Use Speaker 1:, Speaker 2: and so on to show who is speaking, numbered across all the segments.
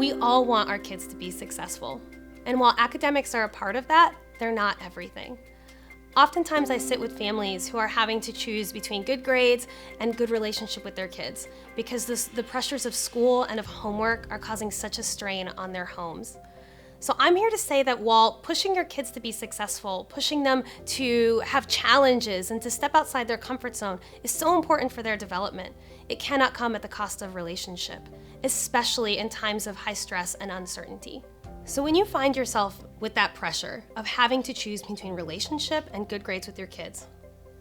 Speaker 1: We all want our kids to be successful. And while academics are a part of that, they're not everything. Oftentimes I sit with families who are having to choose between good grades and good relationship with their kids because the pressures of school and of homework are causing such a strain on their homes. So I'm here to say that while pushing your kids to be successful, pushing them to have challenges and to step outside their comfort zone is so important for their development, it cannot come at the cost of relationship, especially in times of high stress and uncertainty. So when you find yourself with that pressure of having to choose between relationship and good grades with your kids,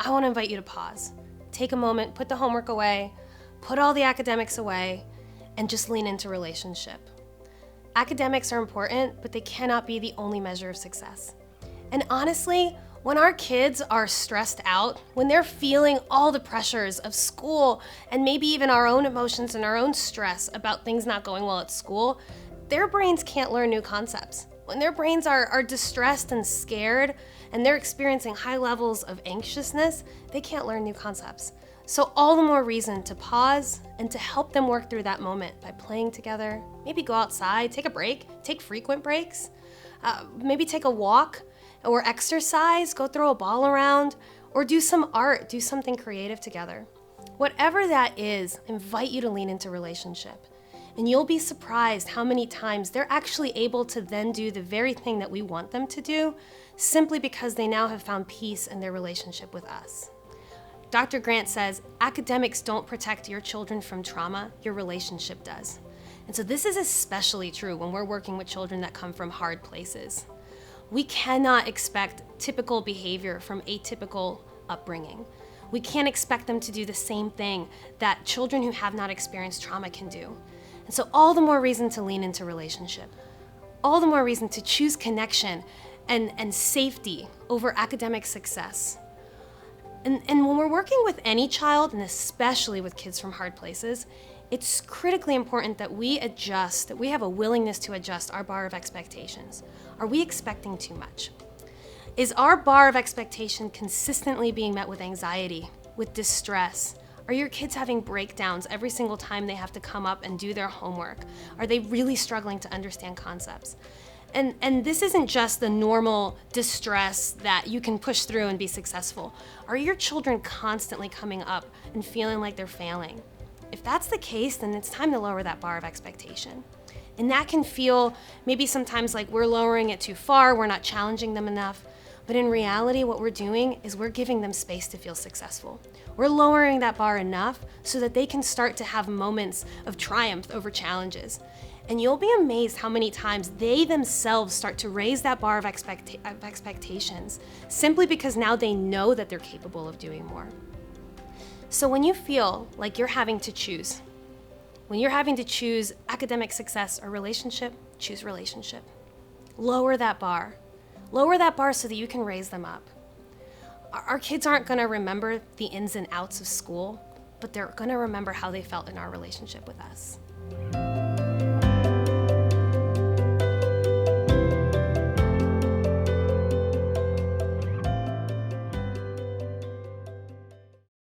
Speaker 1: I want to invite you to pause. Take a moment, put the homework away, put all the academics away, and just lean into relationship. Academics are important, but they cannot be the only measure of success. And honestly, when our kids are stressed out, when they're feeling all the pressures of school and maybe even our own emotions and our own stress about things not going well at school, their brains can't learn new concepts. When their brains are distressed and scared and they're experiencing high levels of anxiousness, they can't learn new concepts. So all the more reason to pause and to help them work through that moment by playing together. Maybe go outside, take a break, take frequent breaks, maybe take a walk or exercise, go throw a ball around, or do some art, do something creative together. Whatever that is, I invite you to lean into relationship. And you'll be surprised how many times they're actually able to then do the very thing that we want them to do, simply because they now have found peace in their relationship with us. Dr. Grant says, academics don't protect your children from trauma, your relationship does. And so this is especially true when we're working with children that come from hard places. We cannot expect typical behavior from atypical upbringing. We can't expect them to do the same thing that children who have not experienced trauma can do. And so all the more reason to lean into relationship. All the more reason to choose connection and safety over academic success. And when we're working with any child, and especially with kids from hard places, it's critically important that we adjust, that we have a willingness to adjust our bar of expectations. Are we expecting too much? Is our bar of expectation consistently being met with anxiety, with distress? Are your kids having breakdowns every single time they have to come up and do their homework? Are they really struggling to understand concepts? And this isn't just the normal distress that you can push through and be successful. Are your children constantly coming up and feeling like they're failing? If that's the case, then it's time to lower that bar of expectation. And that can feel maybe sometimes like we're lowering it too far, we're not challenging them enough. But in reality, what we're doing is we're giving them space to feel successful. We're lowering that bar enough so that they can start to have moments of triumph over challenges. And you'll be amazed how many times they themselves start to raise that bar of expectations simply because now they know that they're capable of doing more. So when you feel like you're having to choose, when you're having to choose academic success or relationship, choose relationship. Lower that bar. Lower that bar so that you can raise them up. Our kids aren't going to remember the ins and outs of school, but they're going to remember how they felt in our relationship with us.